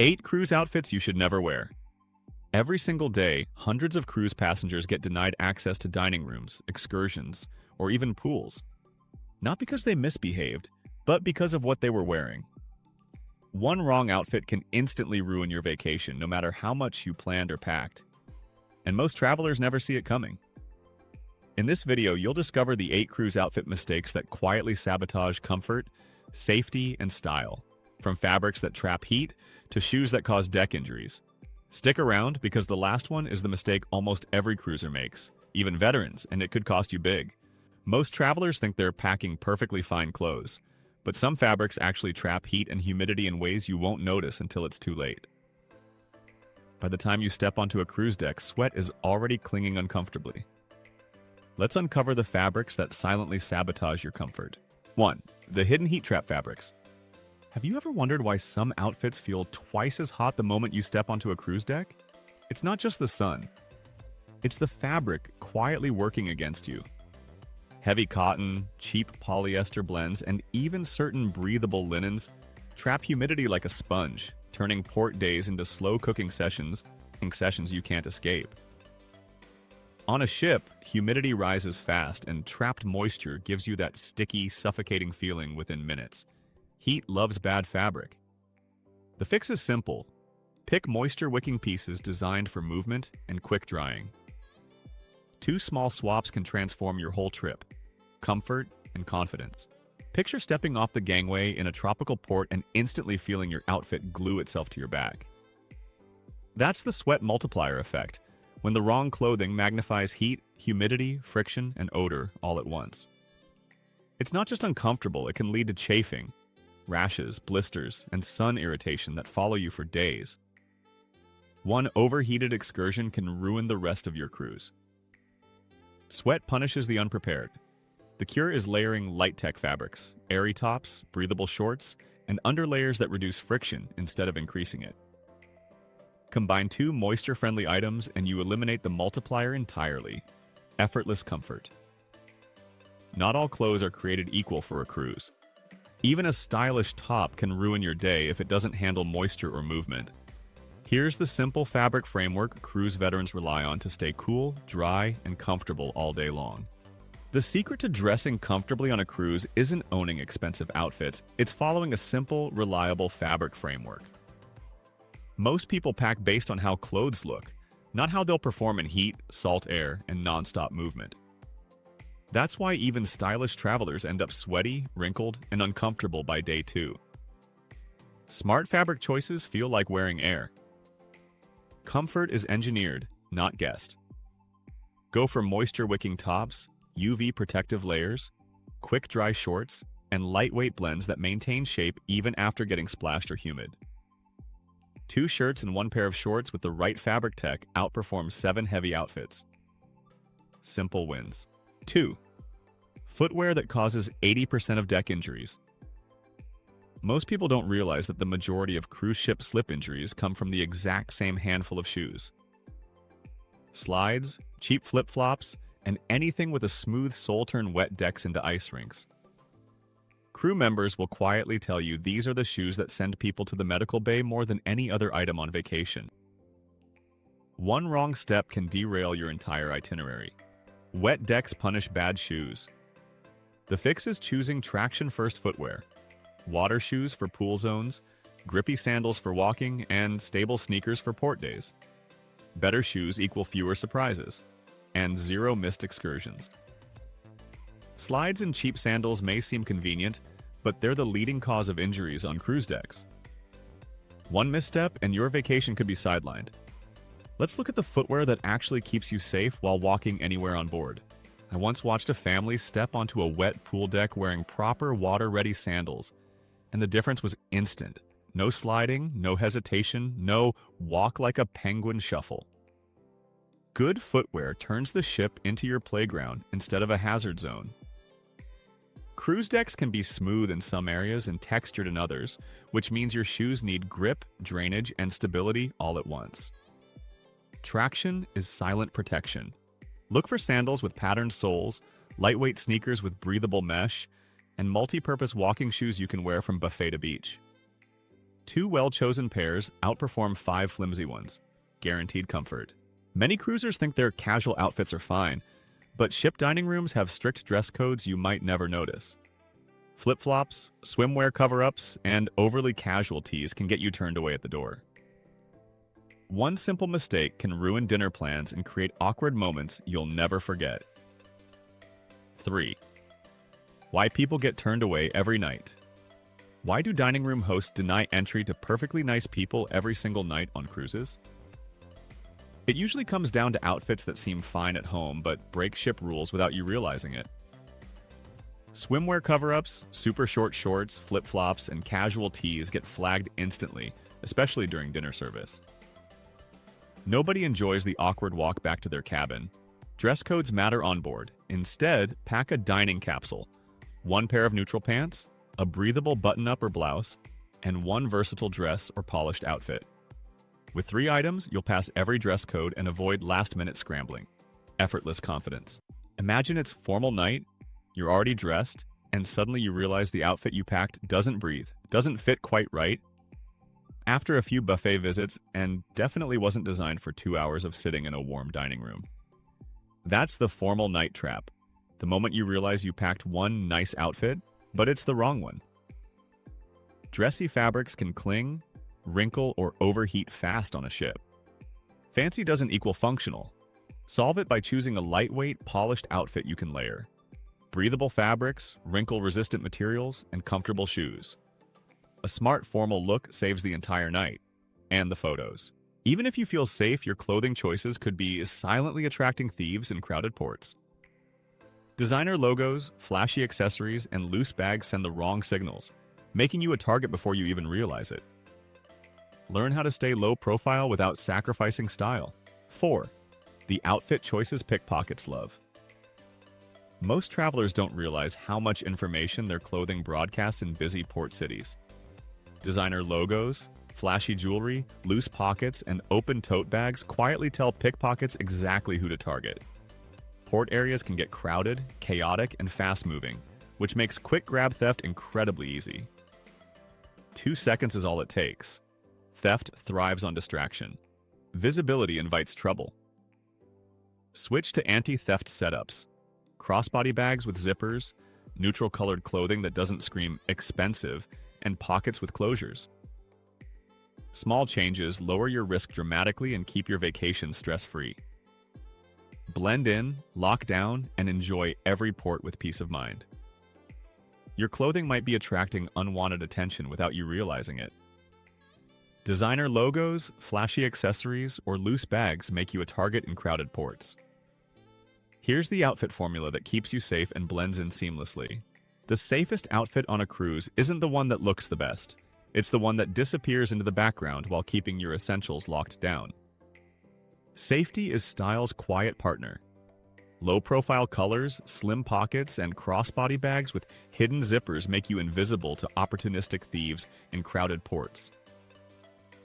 8 cruise outfits you should never wear. Every single day, hundreds of cruise passengers get denied access to dining rooms, excursions, or even pools. Not because they misbehaved, but because of what they were wearing. One wrong outfit can instantly ruin your vacation, no matter how much you planned or packed. And most travelers never see it coming. In this video, you'll discover the 8 cruise outfit mistakes that quietly sabotage comfort, safety, and style, from fabrics that trap heat to shoes that cause deck injuries. Stick around because the last one is the mistake almost every cruiser makes, even veterans, and it could cost you big. Most travelers think they're packing perfectly fine clothes, but some fabrics actually trap heat and humidity in ways you won't notice until it's too late. By the time you step onto a cruise deck, sweat is already clinging uncomfortably. Let's uncover the fabrics that silently sabotage your comfort. 1. The hidden heat trap fabrics. Have you ever wondered why some outfits feel twice as hot the moment you step onto a cruise deck? It's not just the sun. It's the fabric quietly working against you. Heavy cotton, cheap polyester blends, and even certain breathable linens trap humidity like a sponge, turning port days into slow cooking sessions you can't escape. On a ship, humidity rises fast, and trapped moisture gives you that sticky, suffocating feeling within minutes. Heat loves bad fabric. The fix is simple. Pick moisture-wicking pieces designed for movement and quick drying. 2 small swaps can transform your whole trip: comfort and confidence. Picture stepping off the gangway in a tropical port and instantly feeling your outfit glue itself to your back. That's the sweat multiplier effect, when the wrong clothing magnifies heat, humidity, friction, and odor all at once. It's not just uncomfortable, it can lead to chafing, rashes, blisters, and sun irritation that follow you for days. One overheated excursion can ruin the rest of your cruise. Sweat punishes the unprepared. The cure is layering light-tech fabrics, airy tops, breathable shorts, and underlayers that reduce friction instead of increasing it. Combine 2 moisture-friendly items and you eliminate the multiplier entirely: effortless comfort. Not all clothes are created equal for a cruise. Even a stylish top can ruin your day if it doesn't handle moisture or movement. Here's the simple fabric framework cruise veterans rely on to stay cool, dry, and comfortable all day long. The secret to dressing comfortably on a cruise isn't owning expensive outfits, it's following a simple, reliable fabric framework. Most people pack based on how clothes look, not how they'll perform in heat, salt air, and non-stop movement. That's why even stylish travelers end up sweaty, wrinkled, and uncomfortable by day 2. Smart fabric choices feel like wearing air. Comfort is engineered, not guessed. Go for moisture-wicking tops, UV protective layers, quick dry shorts, and lightweight blends that maintain shape even after getting splashed or humid. 2 shirts and 1 pair of shorts with the right fabric tech outperform 7 heavy outfits. Simple wins. 2. Footwear that causes 80% of deck injuries. Most people don't realize that the majority of cruise ship slip injuries come from the exact same handful of shoes. Slides, cheap flip-flops, and anything with a smooth sole turn wet decks into ice rinks. Crew members will quietly tell you these are the shoes that send people to the medical bay more than any other item on vacation. One wrong step can derail your entire itinerary. Wet decks punish bad shoes. The fix is choosing traction-first footwear: water shoes for pool zones, grippy sandals for walking, and stable sneakers for port days. Better shoes equal fewer surprises, and 0 missed excursions. Slides and cheap sandals may seem convenient, but they're the leading cause of injuries on cruise decks. One misstep and your vacation could be sidelined. Let's look at the footwear that actually keeps you safe while walking anywhere on board. I once watched a family step onto a wet pool deck wearing proper water-ready sandals, and the difference was instant. No sliding, no hesitation, no walk like a penguin shuffle. Good footwear turns the ship into your playground instead of a hazard zone. Cruise decks can be smooth in some areas and textured in others, which means your shoes need grip, drainage, and stability all at once. Traction is silent protection. Look for sandals with patterned soles, lightweight sneakers with breathable mesh, and multi-purpose walking shoes you can wear from buffet to beach. 2 well-chosen pairs outperform 5 flimsy ones. Guaranteed comfort. Many cruisers think their casual outfits are fine, but ship dining rooms have strict dress codes you might never notice. Flip-flops, swimwear cover-ups, and overly casual tees can get you turned away at the door. One simple mistake can ruin dinner plans and create awkward moments you'll never forget. 3. Why people get turned away every night. Why do dining room hosts deny entry to perfectly nice people every single night on cruises? It usually comes down to outfits that seem fine at home but break ship rules without you realizing it. Swimwear cover-ups, super short shorts, flip-flops, and casual tees get flagged instantly, especially during dinner service. Nobody enjoys the awkward walk back to their cabin. Dress codes matter on board. Instead, pack a dining capsule. 1 pair of neutral pants, a breathable button-up or blouse, and 1 versatile dress or polished outfit. With 3 items, you'll pass every dress code and avoid last-minute scrambling. Effortless confidence. Imagine it's formal night, you're already dressed, and suddenly you realize the outfit you packed doesn't breathe, doesn't fit quite right, after a few buffet visits, and definitely wasn't designed for 2 hours of sitting in a warm dining room. That's the formal night trap. The moment you realize you packed one nice outfit, but it's the wrong one. Dressy fabrics can cling, wrinkle, or overheat fast on a ship. Fancy doesn't equal functional. Solve it by choosing a lightweight, polished outfit you can layer. Breathable fabrics, wrinkle-resistant materials, and comfortable shoes. A smart formal look saves the entire night, and the photos. Even if you feel safe, your clothing choices could be silently attracting thieves in crowded ports. Designer logos, flashy accessories, and loose bags send the wrong signals, making you a target before you even realize it. Learn how to stay low profile without sacrificing style. 4. The outfit choices pickpockets love. Most travelers don't realize how much information their clothing broadcasts in busy port cities. Designer logos, flashy jewelry, loose pockets, and open tote bags quietly tell pickpockets exactly who to target. Port areas can get crowded, chaotic, and fast-moving, which makes quick grab theft incredibly easy. 2 seconds is all it takes. Theft thrives on distraction. Visibility invites trouble. Switch to anti-theft setups. Crossbody bags with zippers, neutral-colored clothing that doesn't scream expensive, and pockets with closures. Small changes lower your risk dramatically and keep your vacation stress-free. Blend in, lock down, and enjoy every port with peace of mind. Your clothing might be attracting unwanted attention without you realizing it. Designer logos, flashy accessories, or loose bags make you a target in crowded ports. Here's the outfit formula that keeps you safe and blends in seamlessly. The safest outfit on a cruise isn't the one that looks the best. It's the one that disappears into the background while keeping your essentials locked down. Safety is style's quiet partner. Low-profile colors, slim pockets, and crossbody bags with hidden zippers make you invisible to opportunistic thieves in crowded ports.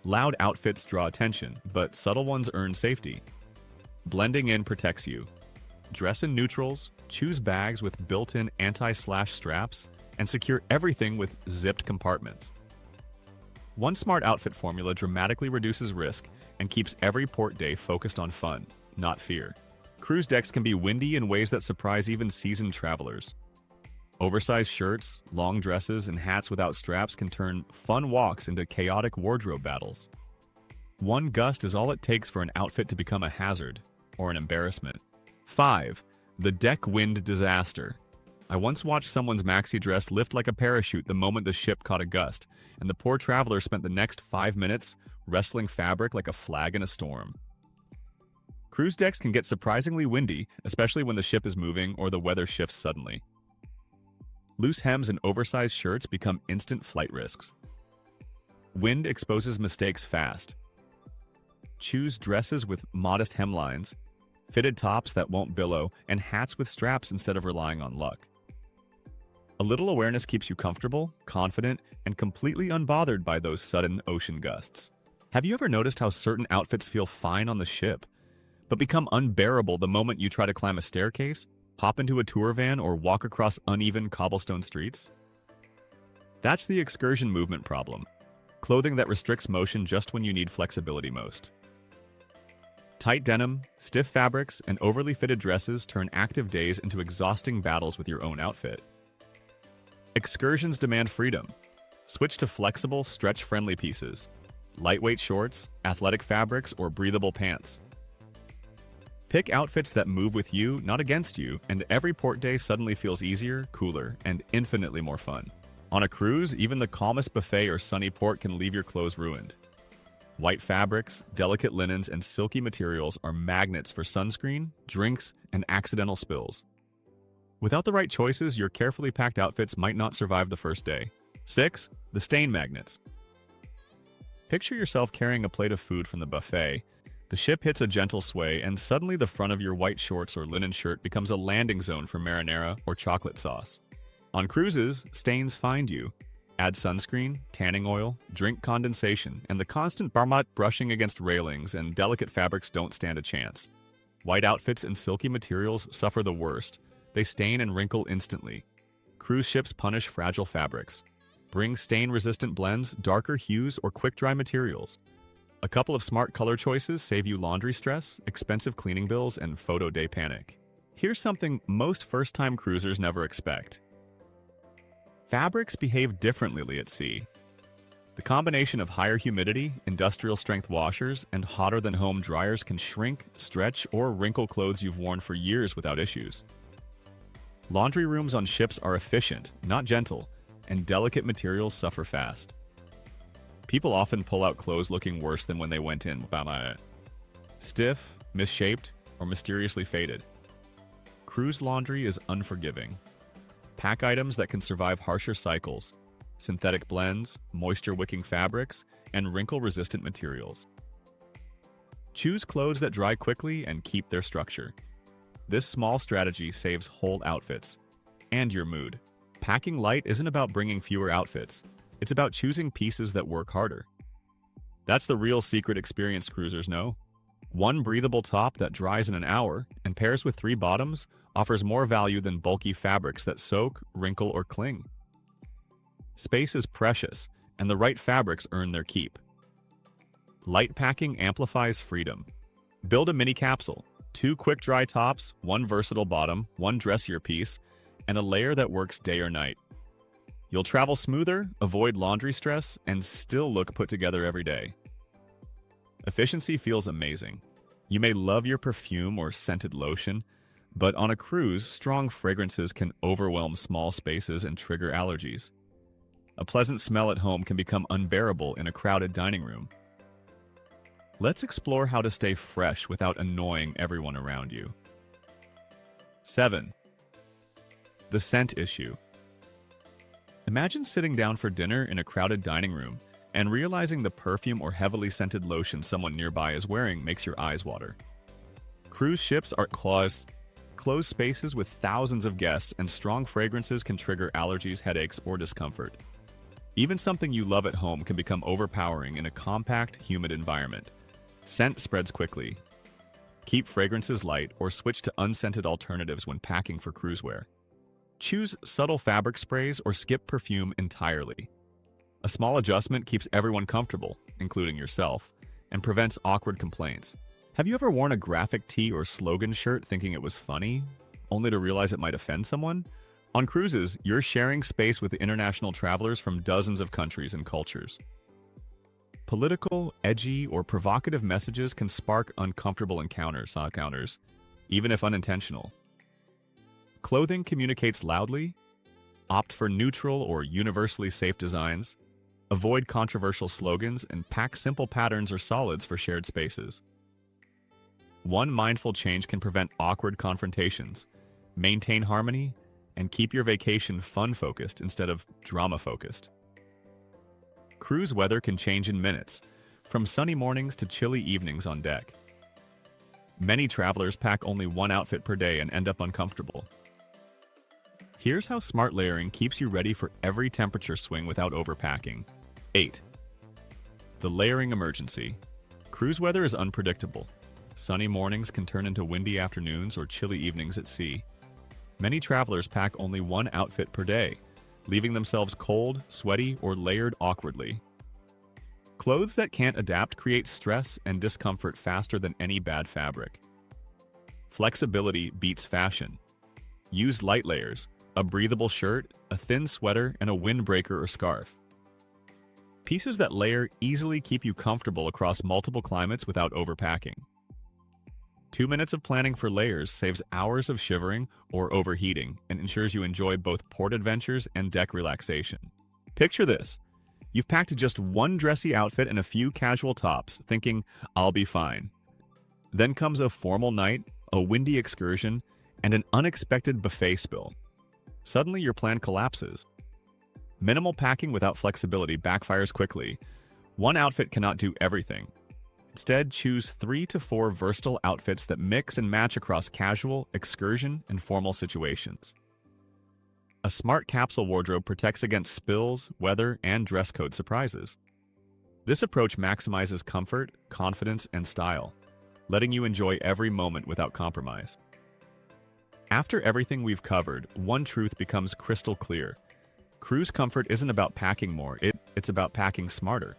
Loud outfits draw attention, but subtle ones earn safety. Blending in protects you. Dress in neutrals, choose bags with built-in anti-slash straps, and secure everything with zipped compartments. One smart outfit formula dramatically reduces risk and keeps every port day focused on fun, not fear. Cruise decks can be windy in ways that surprise even seasoned travelers. Oversized shirts, long dresses, and hats without straps can turn fun walks into chaotic wardrobe battles. One gust is all it takes for an outfit to become a hazard or an embarrassment. 5. The deck wind disaster. I once watched someone's maxi dress lift like a parachute the moment the ship caught a gust, and the poor traveler spent the next 5 minutes wrestling fabric like a flag in a storm. Cruise decks can get surprisingly windy, especially when the ship is moving or the weather shifts suddenly. Loose hems and oversized shirts become instant flight risks. Wind exposes mistakes fast. Choose dresses with modest hemlines, fitted tops that won't billow, and hats with straps instead of relying on luck. A little awareness keeps you comfortable, confident, and completely unbothered by those sudden ocean gusts. Have you ever noticed how certain outfits feel fine on the ship, but become unbearable the moment you try to climb a staircase, hop into a tour van, or walk across uneven cobblestone streets? That's the excursion movement problem. Clothing that restricts motion just when you need flexibility most. Tight denim, stiff fabrics, and overly fitted dresses turn active days into exhausting battles with your own outfit. Excursions demand freedom. Switch to flexible, stretch-friendly pieces. Lightweight shorts, athletic fabrics, or breathable pants. Pick outfits that move with you, not against you, and every port day suddenly feels easier, cooler, and infinitely more fun. On a cruise, even the calmest buffet or sunny port can leave your clothes ruined. White fabrics, delicate linens, and silky materials are magnets for sunscreen, drinks, and accidental spills. Without the right choices, your carefully packed outfits might not survive the first day. 6. The stain magnets. Picture yourself carrying a plate of food from the buffet. The ship hits a gentle sway, and suddenly the front of your white shorts or linen shirt becomes a landing zone for marinara or chocolate sauce. On cruises, stains find you. Add sunscreen, tanning oil, drink condensation, and the constant barmat brushing against railings and delicate fabrics don't stand a chance. White outfits and silky materials suffer the worst. They stain and wrinkle instantly. Cruise ships punish fragile fabrics. Bring stain-resistant blends, darker hues, or quick-dry materials. A couple of smart color choices save you laundry stress, expensive cleaning bills, and photo day panic. Here's something most first-time cruisers never expect. Fabrics behave differently at sea. The combination of higher humidity, industrial-strength washers, and hotter-than-home dryers can shrink, stretch, or wrinkle clothes you've worn for years without issues. Laundry rooms on ships are efficient, not gentle, and delicate materials suffer fast. People often pull out clothes looking worse than when they went in. Stiff, misshaped, or mysteriously faded. Cruise laundry is unforgiving. Pack items that can survive harsher cycles, synthetic blends, moisture-wicking fabrics, and wrinkle-resistant materials. Choose clothes that dry quickly and keep their structure. This small strategy saves whole outfits and your mood. Packing light isn't about bringing fewer outfits. It's about choosing pieces that work harder. That's the real secret experienced cruisers know. One breathable top that dries in an hour and pairs with 3 bottoms offers more value than bulky fabrics that soak, wrinkle, or cling. Space is precious, and the right fabrics earn their keep. Light packing amplifies freedom. Build a mini capsule. 2 quick-dry tops, 1 versatile bottom, 1 dressier piece, and a layer that works day or night. You'll travel smoother, avoid laundry stress, and still look put together every day. Efficiency feels amazing. You may love your perfume or scented lotion, but on a cruise, strong fragrances can overwhelm small spaces and trigger allergies. A pleasant smell at home can become unbearable in a crowded dining room. Let's explore how to stay fresh without annoying everyone around you. 7. The scent issue. Imagine sitting down for dinner in a crowded dining room and realizing the perfume or heavily scented lotion someone nearby is wearing makes your eyes water. Cruise ships are closed spaces with thousands of guests, and strong fragrances can trigger allergies, headaches, or discomfort. Even something you love at home can become overpowering in a compact, humid environment. Scent spreads quickly. Keep fragrances light or switch to unscented alternatives when packing for cruise wear. Choose subtle fabric sprays or skip perfume entirely. A small adjustment keeps everyone comfortable, including yourself, and prevents awkward complaints. Have you ever worn a graphic tee or slogan shirt thinking it was funny, only to realize it might offend someone? On cruises, you're sharing space with international travelers from dozens of countries and cultures. Political, edgy, or provocative messages can spark uncomfortable encounters, even if unintentional. Clothing communicates loudly. Opt for neutral or universally safe designs. Avoid controversial slogans and pack simple patterns or solids for shared spaces. One mindful change can prevent awkward confrontations, maintain harmony, and keep your vacation fun-focused instead of drama-focused. Cruise weather can change in minutes, from sunny mornings to chilly evenings on deck. Many travelers pack only 1 outfit per day and end up uncomfortable. Here's how smart layering keeps you ready for every temperature swing without overpacking. 8. The layering emergency. Cruise weather is unpredictable. Sunny mornings can turn into windy afternoons or chilly evenings at sea. Many travelers pack only 1 outfit per day, leaving themselves cold, sweaty, or layered awkwardly. Clothes that can't adapt create stress and discomfort faster than any bad fabric. Flexibility beats fashion. Use light layers, a breathable shirt, a thin sweater, and a windbreaker or scarf. Pieces that layer easily keep you comfortable across multiple climates without overpacking. 2 minutes of planning for layers saves hours of shivering or overheating and ensures you enjoy both port adventures and deck relaxation. Picture this. You've packed just one dressy outfit and a few casual tops, thinking, "I'll be fine." Then comes a formal night, a windy excursion, and an unexpected buffet spill. Suddenly, your plan collapses. Minimal packing without flexibility backfires quickly. One outfit cannot do everything. Instead, choose 3 to 4 versatile outfits that mix and match across casual, excursion, and formal situations. A smart capsule wardrobe protects against spills, weather, and dress code surprises. This approach maximizes comfort, confidence, and style, letting you enjoy every moment without compromise. After everything we've covered, one truth becomes crystal clear. Cruise comfort isn't about packing more, it's about packing smarter.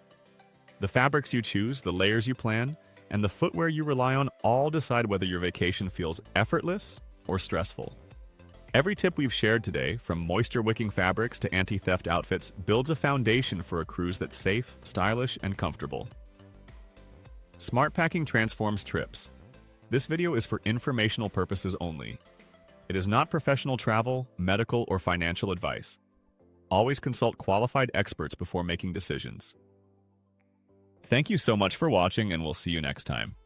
The fabrics you choose, the layers you plan, and the footwear you rely on all decide whether your vacation feels effortless or stressful. Every tip we've shared today, from moisture-wicking fabrics to anti-theft outfits, builds a foundation for a cruise that's safe, stylish, and comfortable. Smart packing transforms trips. This video is for informational purposes only. It is not professional travel, medical, or financial advice. Always consult qualified experts before making decisions. Thank you so much for watching, and we'll see you next time.